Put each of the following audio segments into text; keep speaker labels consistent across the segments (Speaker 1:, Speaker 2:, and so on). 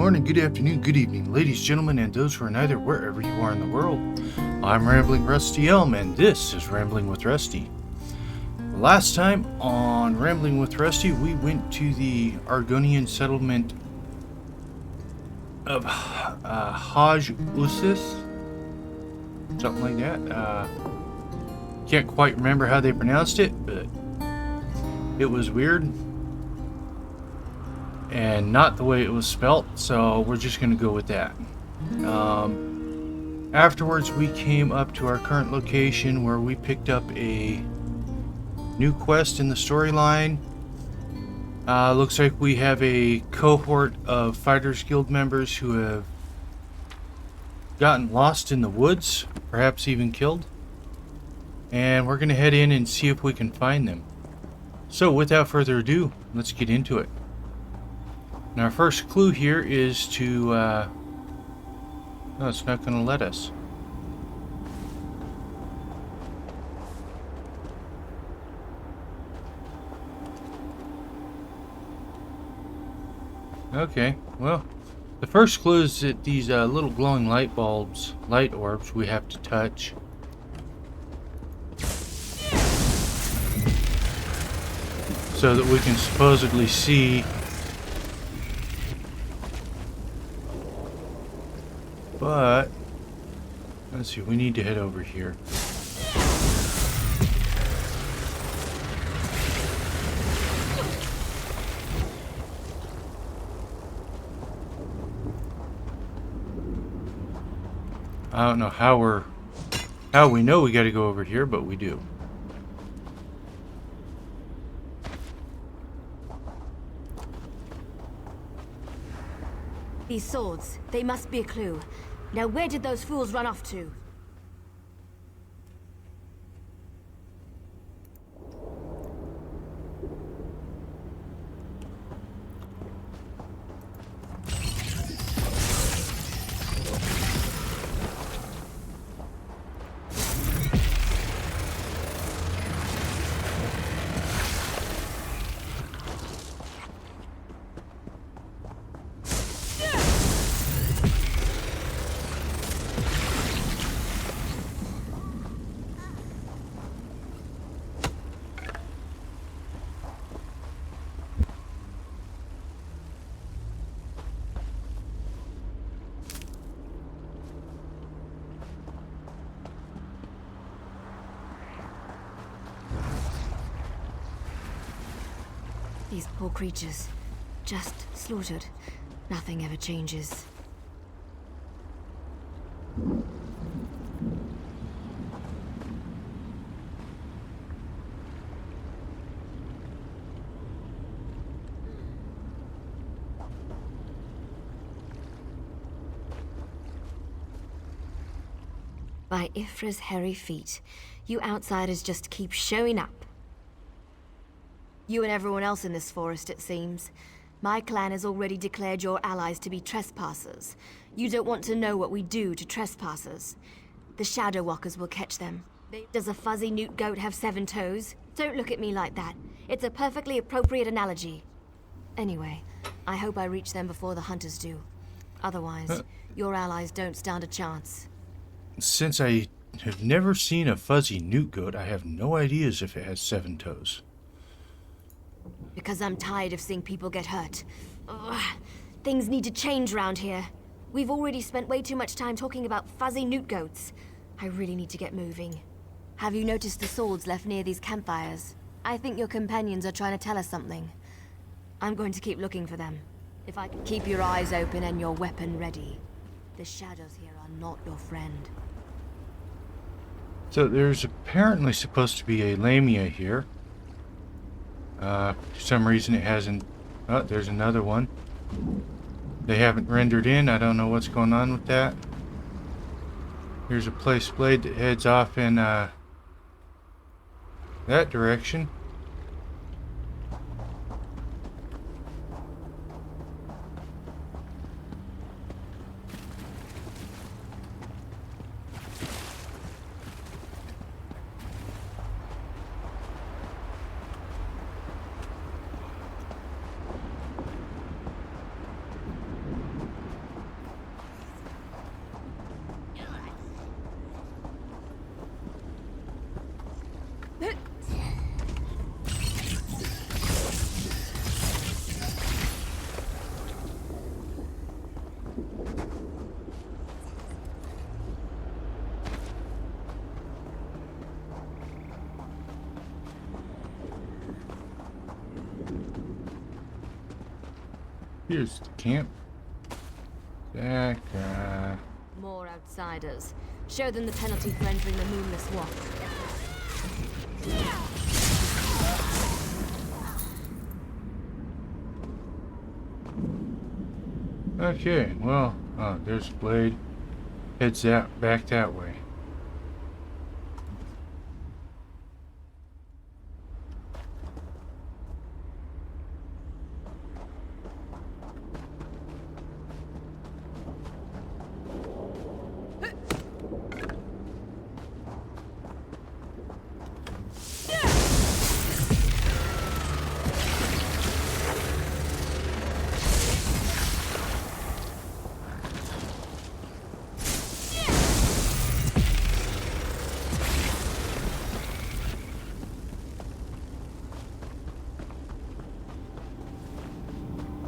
Speaker 1: morning, good afternoon, good evening, ladies, gentlemen, and those who are neither, wherever you are in the world. I'm Rambling Rusty Elm, and this is Rambling with Rusty. Last time on Rambling with Rusty, we went to the Argonian settlement of Haj Usis, something like that. Can't quite remember how they pronounced it, but it was weird. And not the way it was spelt, so we're just going to go with that. Afterwards, we came up to our current location where we picked up a new quest in the storyline. Looks like we have a cohort of Fighters Guild members who have gotten lost in the woods, perhaps even killed. And we're going to head in and see if we can find them. So without further ado, let's get into it. And our first clue here is to, no, it's not going to let us. Okay, well, the first clue is that these little glowing light orbs, we have to touch. So that we can supposedly see. But, let's see, we need to head over here. I don't know how we know we gotta go over here, but we do.
Speaker 2: These swords, they must be a clue. Now where did those fools run off to? These poor creatures, just slaughtered. Nothing ever changes. By Ifra's hairy feet, you outsiders just keep showing up. You and everyone else in this forest, it seems. My clan has already declared your allies to be trespassers. You don't want to know what we do to trespassers. The Shadow Walkers will catch them. Does a fuzzy newt goat have 7 toes? Don't look at me like that. It's a perfectly appropriate analogy. Anyway, I hope I reach them before the hunters do. Otherwise, your allies don't stand a chance.
Speaker 1: Since I have never seen a fuzzy newt goat, I have no ideas if it has 7 toes.
Speaker 2: Because I'm tired of seeing people get hurt. Ugh. Things need to change around here. We've already spent way too much time talking about fuzzy newt goats. I really need to get moving. Have you noticed the swords left near these campfires? I think your companions are trying to tell us something. I'm going to keep looking for them. If I can keep your eyes open and your weapon ready. The shadows here are not your friend.
Speaker 1: So there's apparently supposed to be a lamia here. For some reason it hasn't. Oh, there's another one. They haven't rendered in. I don't know what's going on with that. Here's a place blade that heads off in that direction. Here's the camp. Zach,
Speaker 2: More outsiders. Show them the penalty for entering the Moonless Walk.
Speaker 1: okay, well, there's Blade. Heads out, back that way.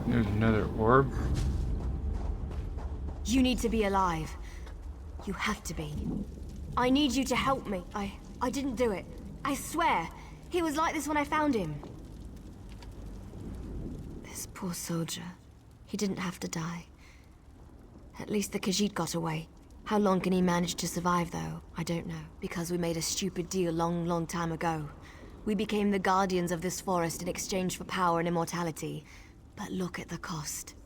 Speaker 1: There's another orb.
Speaker 2: You need to be alive. You have to be. I need you to help me. I didn't do it. I swear. He was like this when I found him. This poor soldier. He didn't have to die. At least the Khajiit got away. How long can he manage to survive, though? I don't know. Because we made a stupid deal long time ago. We became the guardians of this forest in exchange for power and immortality. But look at the cost.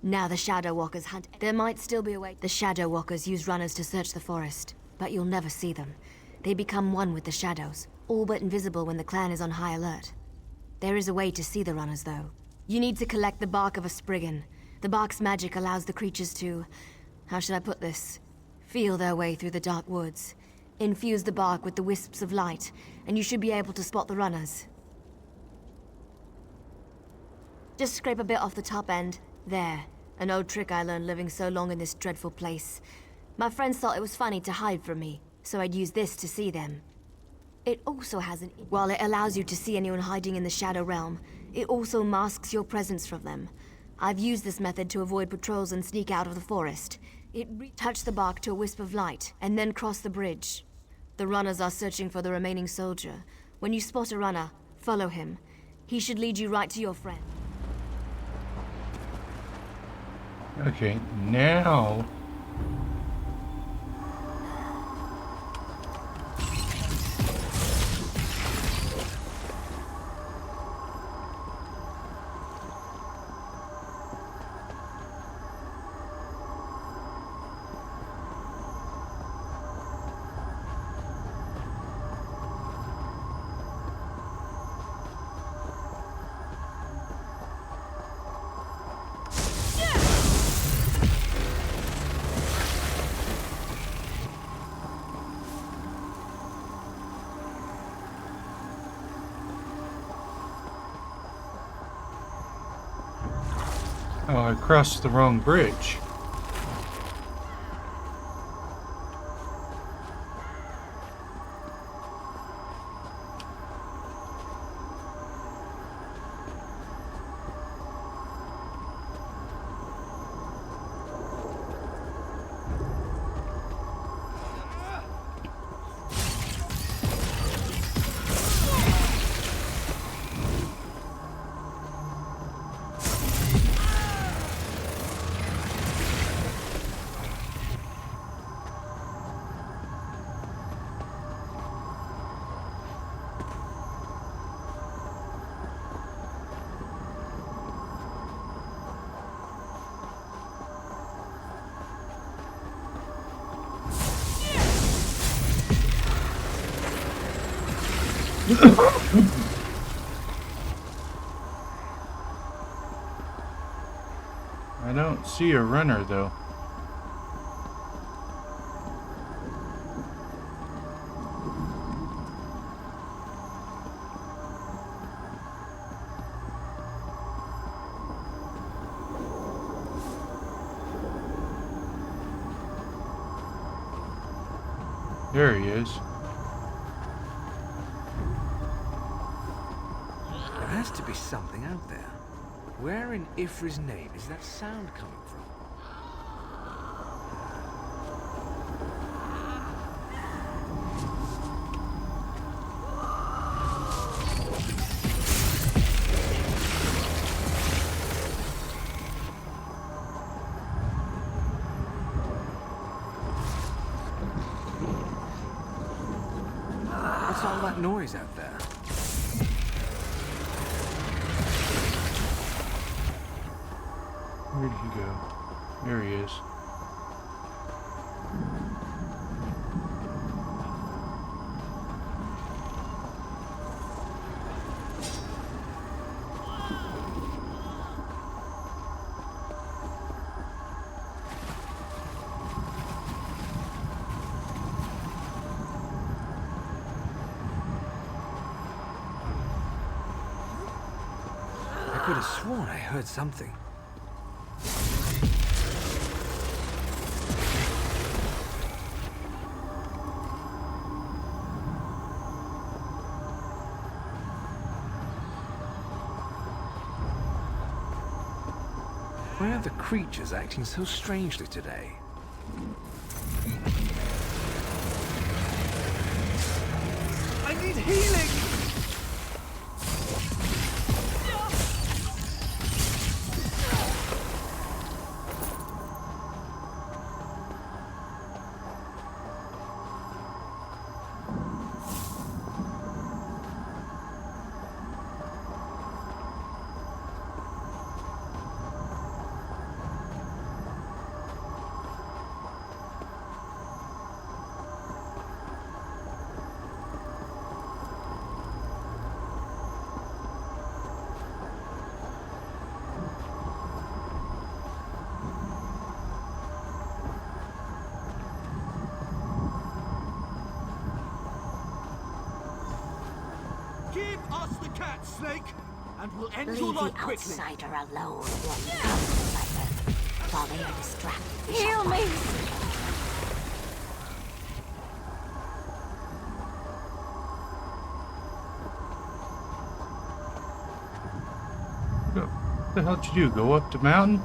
Speaker 2: Now the Shadow Walkers hunt. There might still be a way. The Shadow Walkers use runners to search the forest, but you'll never see them. They become one with the shadows, all but invisible when the clan is on high alert. There is a way to see the runners, though. You need to collect the bark of a Spriggan. The bark's magic allows the creatures to... how should I put this? Feel their way through the dark woods. Infuse the bark with the wisps of light, and you should be able to spot the runners. Just scrape a bit off the top end. There. An old trick I learned living so long in this dreadful place. My friends thought it was funny to hide from me, so I'd use this to see them. It also has an... While it allows you to see anyone hiding in the Shadow Realm, it also masks your presence from them. I've used this method to avoid patrols and sneak out of the forest. Touch the bark to a wisp of light, and then cross the bridge. The runners are searching for the remaining soldier. When you spot a runner, follow him. He should lead you right to your friend.
Speaker 1: Okay, now... Oh, I crossed the wrong bridge. I don't see a runner, though. There he is.
Speaker 3: There has to be something out there. Where in Ifra's name is that sound coming from? all that noise out there?
Speaker 1: Where did he go? There he is.
Speaker 3: I could have sworn I heard something. Why are the creatures acting so strangely today? I need healing!
Speaker 4: Give us the cat, Snake, and we'll end
Speaker 5: Leave
Speaker 4: your
Speaker 5: the
Speaker 4: life quickly.
Speaker 5: outsider alone, you outsider, while they are distracted.
Speaker 2: Heal me!
Speaker 1: What the hell did you do? Go up the mountain?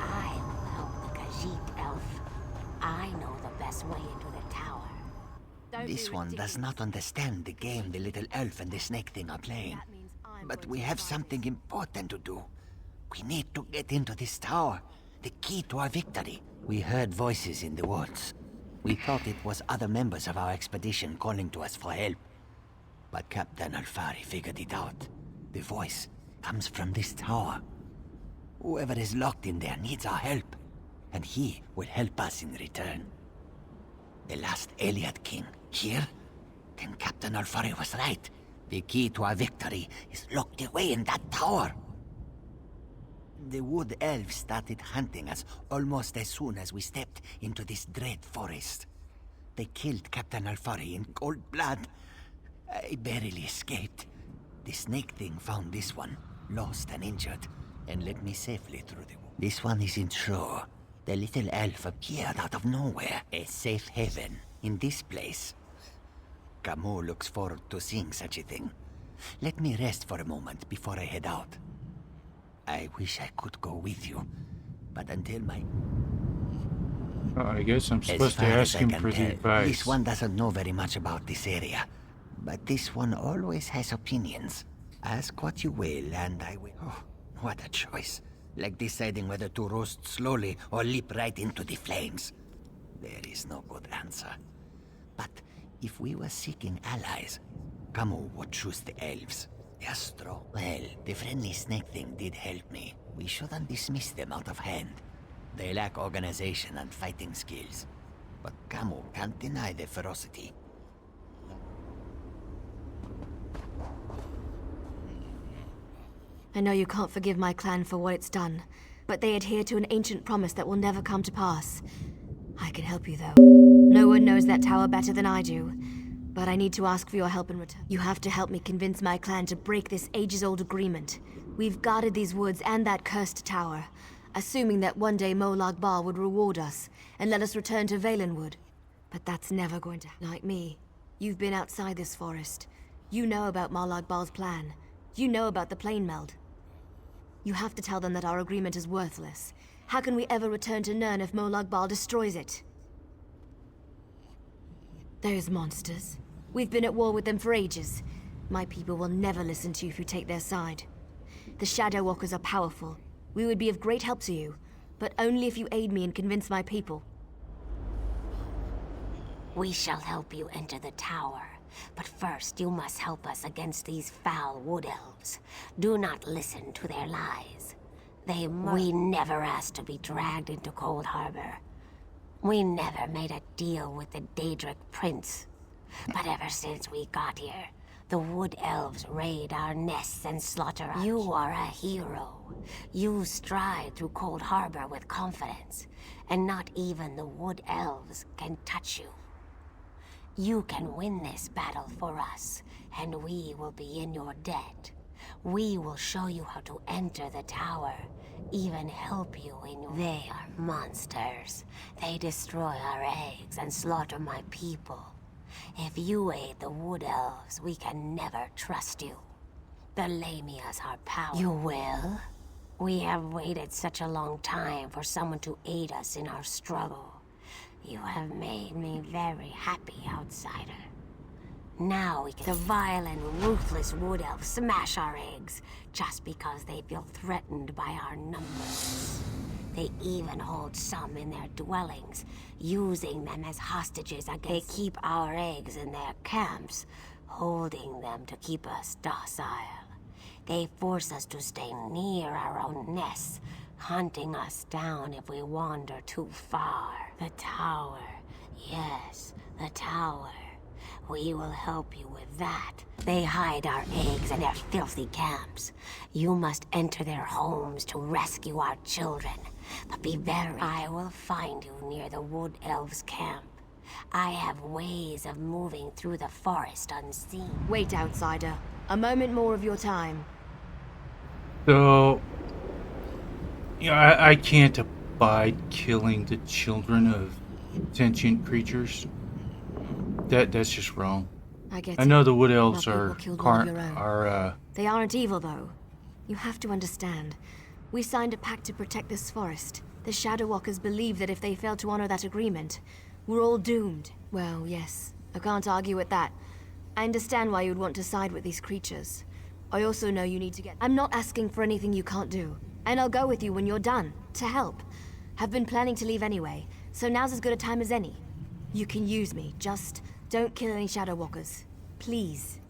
Speaker 5: I will help the Khajiit elf. I know the best way into the tower.
Speaker 6: This one does not understand the game the little elf and the snake thing are playing. But we have something important to do. We need to get into this tower. The key to our victory. We heard voices in the woods. We thought it was other members of our expedition calling to us for help. But Captain Alfari figured it out. The voice comes from this tower. Whoever is locked in there needs our help. And he will help us in return. The last Eliad king here? Then Captain Alfari was right. The key to our victory is locked away in that tower. The wood elves started hunting us almost as soon as we stepped into this dread forest. They killed Captain Alfari in cold blood. I barely escaped. The snake thing found this one, lost and injured, and led me safely through the wood. This one isn't sure. The little elf appeared out of nowhere. A safe haven in this place. Camus looks forward to seeing such a thing. Let me rest for a moment before I head out. I wish I could go with you, but until my...
Speaker 1: I guess I'm
Speaker 6: As
Speaker 1: supposed to
Speaker 6: far
Speaker 1: ask
Speaker 6: as I
Speaker 1: him
Speaker 6: can
Speaker 1: for the
Speaker 6: tell,
Speaker 1: advice.
Speaker 6: this one doesn't know very much about this area. But this one always has opinions. Ask what you will, and I will... Oh, what a choice. Like deciding whether to roast slowly or leap right into the flames. There is no good answer. But if we were seeking allies, Camus would choose the elves. They are strong. Well, the friendly snake thing did help me. We shouldn't dismiss them out of hand. They lack organization and fighting skills. But Camus can't deny their ferocity.
Speaker 2: I know you can't forgive my clan for what it's done, but they adhere to an ancient promise that will never come to pass. I can help you, though. No one knows that tower better than I do, but I need to ask for your help in return. You have to help me convince my clan to break this ages-old agreement. We've guarded these woods and that cursed tower, assuming that one day Molag Bal would reward us and let us return to Valenwood. But that's never going to happen. Like me, you've been outside this forest. You know about Molag Bal's plan. You know about the plane meld. You have to tell them that our agreement is worthless. How can we ever return to Nirn if Molag Bal destroys it? Those monsters. We've been at war with them for ages. My people will never listen to you if you take their side. The Shadow Walkers are powerful. We would be of great help to you, but only if you aid me and convince my people.
Speaker 5: We shall help you enter the tower, But first, you must help us against these foul wood elves. Do not listen to their lies. We never asked to be dragged into Cold Harbor. We never made a deal with the Daedric Prince. But ever since we got here, the wood elves raid our nests and slaughter us. You are a hero. You stride through Cold Harbor with confidence, and not even the wood elves can touch you. You can win this battle for us, and we will be in your debt. We will show you how to enter the tower, even help you in your... They are monsters. They destroy our eggs and slaughter my people. If you aid the wood elves, we can never trust you. The Lamias are powerful. You will? We have waited such a long time for someone to aid us in our struggle. You have made me very happy, outsider. Now we can... The vile and ruthless wood elves smash our eggs just because they feel threatened by our numbers. They even hold some in their dwellings, using them as hostages against... They keep our eggs in their camps, holding them to keep us docile. They force us to stay near our own nests, hunting us down if we wander too far. The tower. Yes, the tower. We will help you with that. They hide our eggs in their filthy camps. You must enter their homes to rescue our children. But be very... I will find you near the wood elves' camp. I have ways of moving through the forest unseen.
Speaker 2: Wait, outsider. A moment more of your time.
Speaker 1: So, yeah, I can't abide killing the children of sentient creatures. That's just wrong.
Speaker 2: I get
Speaker 1: I
Speaker 2: it.
Speaker 1: know the wood elves
Speaker 2: Not
Speaker 1: are
Speaker 2: people killed one of your own. They aren't evil, though. You have to understand. We signed a pact to protect this forest. The Shadow Walkers believe that if they fail to honor that agreement, we're all doomed. Well, yes. I can't argue with that. I understand why you'd want to side with these creatures. I also know you need to get... I'm not asking for anything you can't do. And I'll go with you when you're done, to help. Have been planning to leave anyway, so now's as good a time as any. You can use me, just don't kill any Shadow Walkers. Please.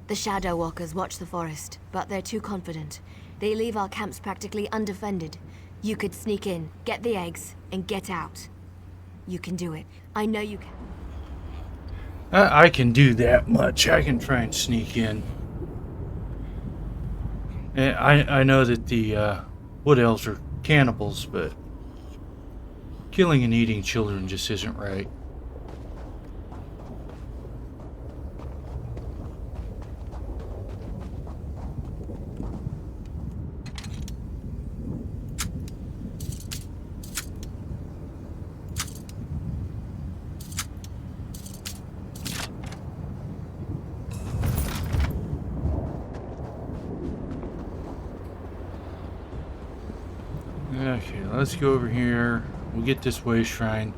Speaker 2: The Shadow Walkers watch the forest, but they're too confident. They leave our camps practically undefended. You could sneak in, get the eggs, and get out. You can do it. I know you can.
Speaker 1: I can do that much. I can try and sneak in. And I know that the wood elves are cannibals, but killing and eating children just isn't right. Okay, let's go over here. We'll get this way shrine.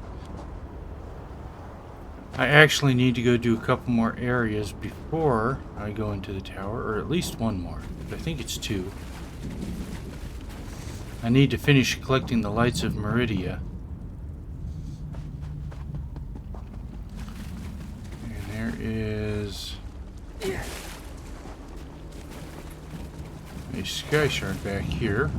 Speaker 1: I actually need to go do a couple more areas before I go into the tower, or at least one more. I think it's two. I need to finish collecting the lights of Meridia. And there is a sky shard back here.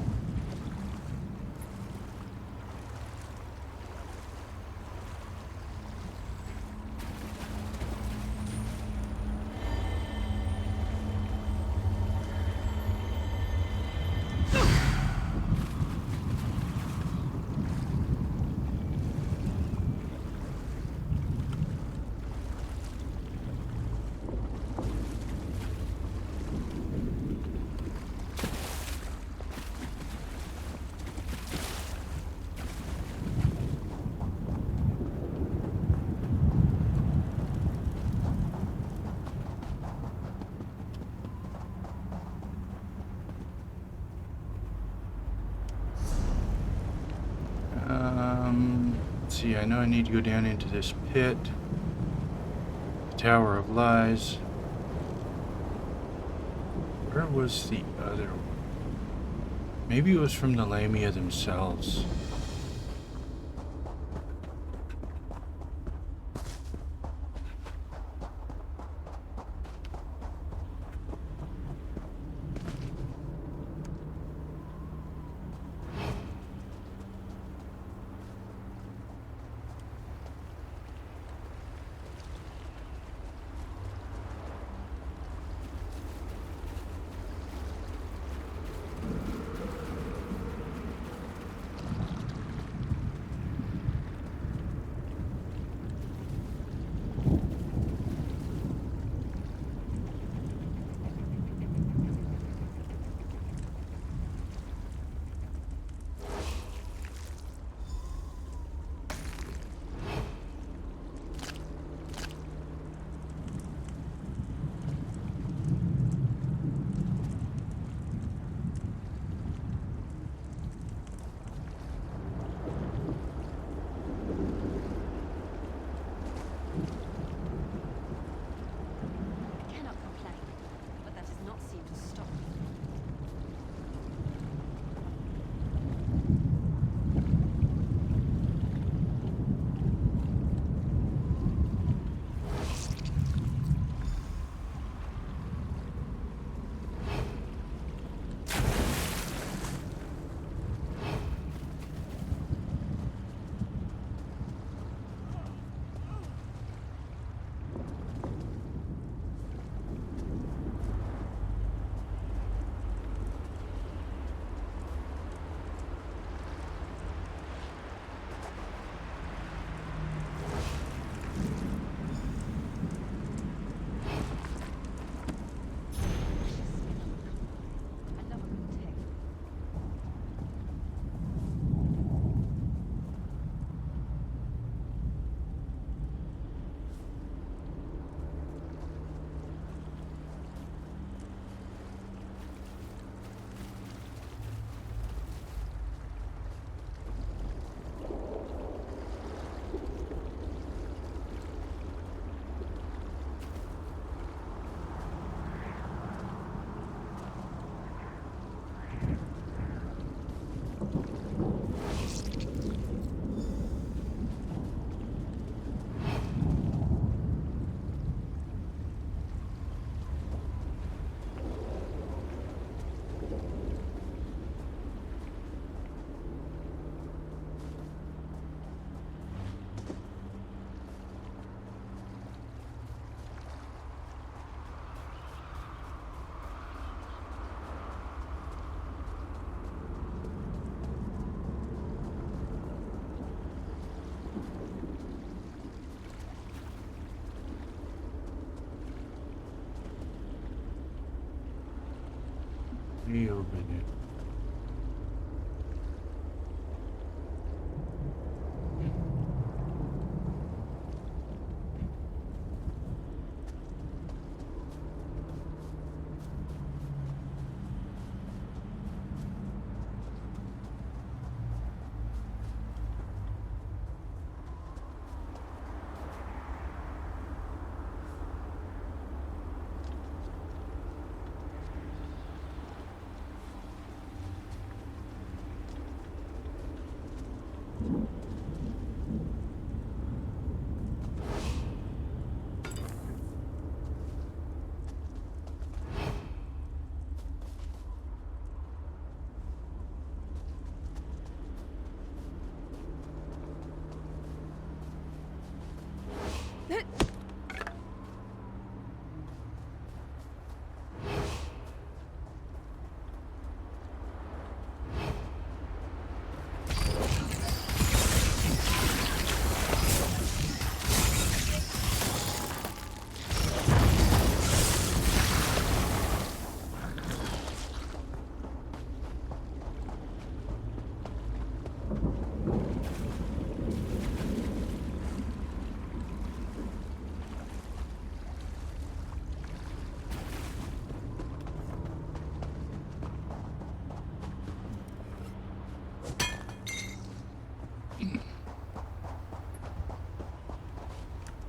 Speaker 1: Let's see, I know I need to go down into this pit. The Tower of Lies. Where was the other one? Maybe it was from the Lamia themselves. Way over there.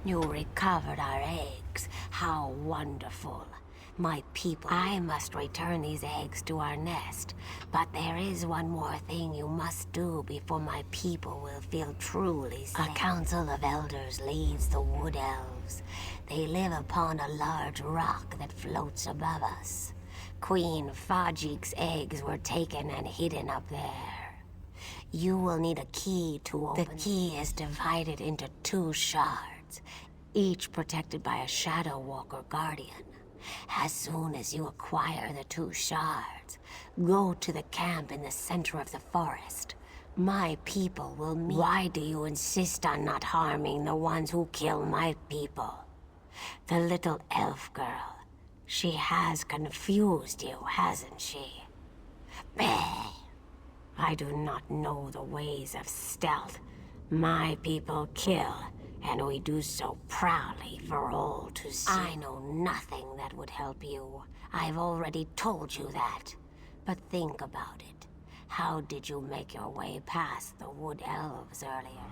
Speaker 5: You recovered our eggs. How wonderful. My people, I must return these eggs to our nest. But there is one more thing you must do before my people will feel truly safe. A council of elders leads the wood elves. They live upon a large rock that floats above us. Queen Fajik's eggs were taken and hidden up there. You will need a key to open. The key is divided into 2 shards, each protected by a Shadow Walker guardian. As soon as you acquire the 2 shards, go to the camp in the center of the forest. My people will meet. Why do you insist on not harming the ones who kill my people? The little elf girl. She has confused you, hasn't she? Bah! I do not know the ways of stealth. My people kill, and we do so proudly for all to see. I know nothing that would help you. I've already told you that. But think about it. How did you make your way past the wood elves earlier?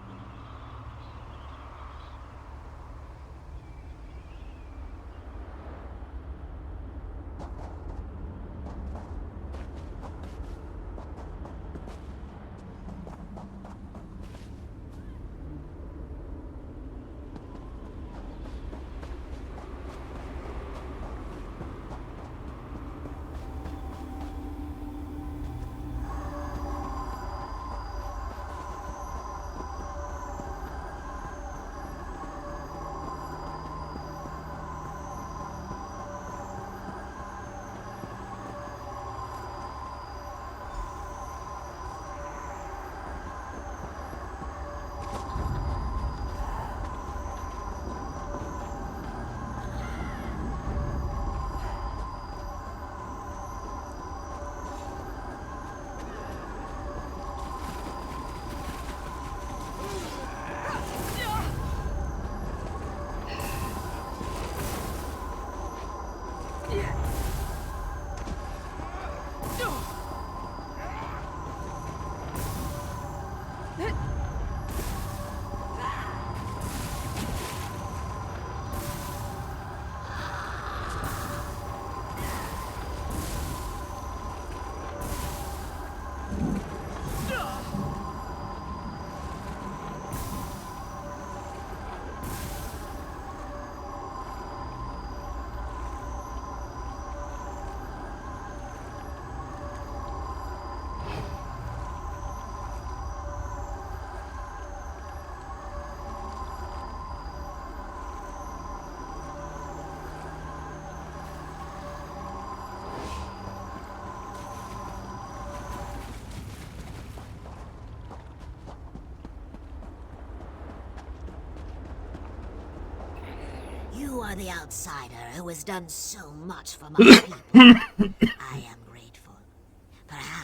Speaker 7: You are the outsider who has done so much for my people. I am grateful.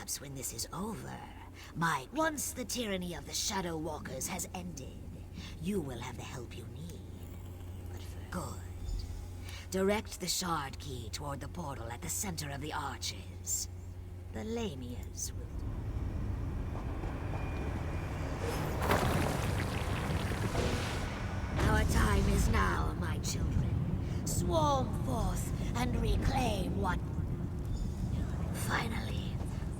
Speaker 7: Perhaps when this is over, once the tyranny of the Shadow Walkers has ended, you will have the help you need. But good. Direct the shard key toward the portal at the center of the arches. The Lamias will... Our time is now, my children. Swarm forth and reclaim what... Finally,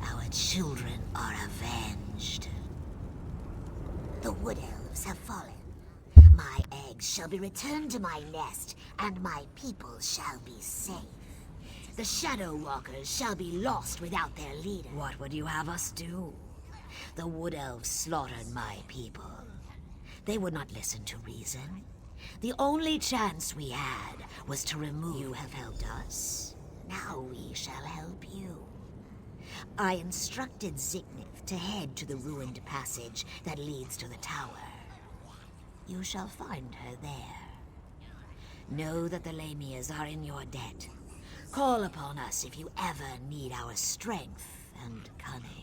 Speaker 7: our children are avenged. The Wood Elves have fallen. My eggs shall be returned to my nest, and my people shall be safe. The Shadow Walkers shall be lost without their leader. What would you have us do? The Wood Elves slaughtered my people. They would not listen to reason. The only chance we had was to remove... You have helped us. Now we shall help you. I instructed Zignith to head to the ruined passage that leads to the tower. You shall find her there. Know that the Lamias are in your debt. Call upon us if you ever need our strength and cunning.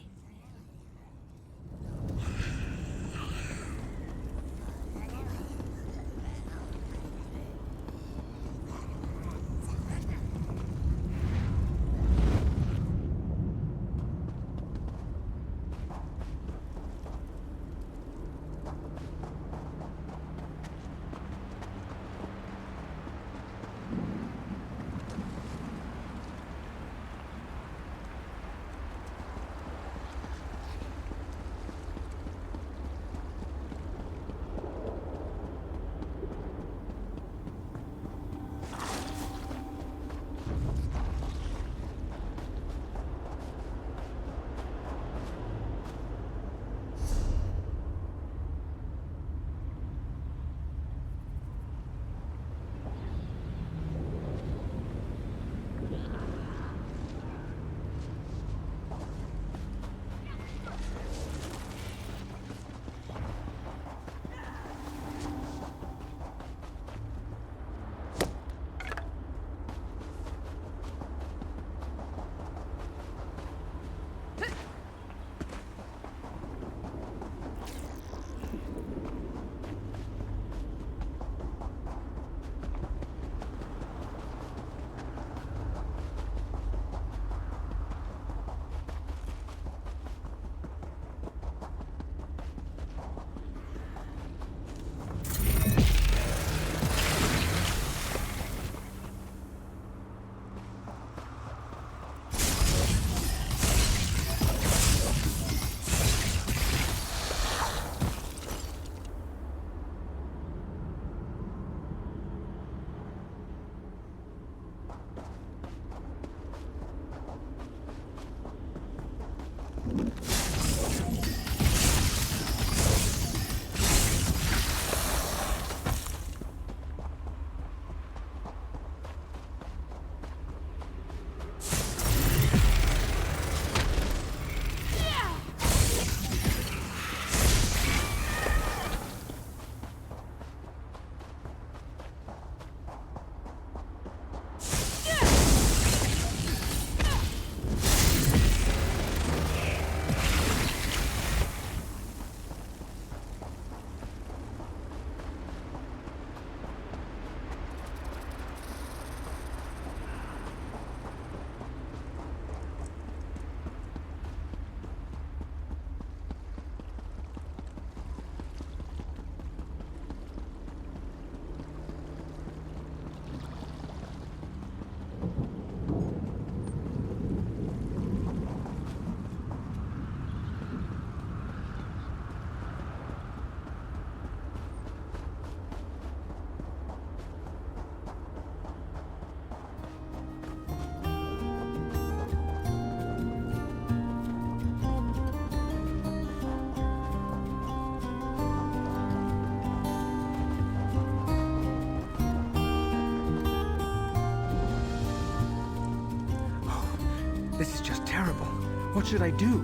Speaker 3: This is just terrible. What should I do?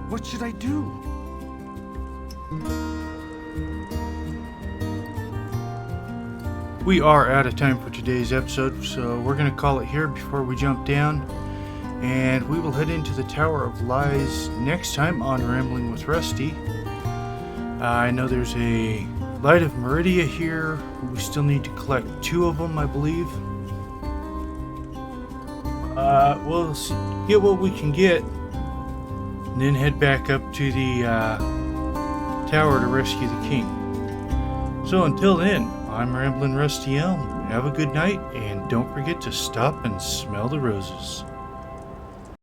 Speaker 3: What should I do?
Speaker 1: We are out of time for today's episode, so we're going to call it here before we jump down. And we will head into the Tower of Lies next time on Rambling with Rusty. I know there's a Light of Meridia here. We still need to collect 2 of them, I believe. We'll get what we can get, and then head back up to the tower to rescue the king. So until then, I'm Ramblin' Rusty Elm. Have a good night, and don't forget to stop and smell the roses.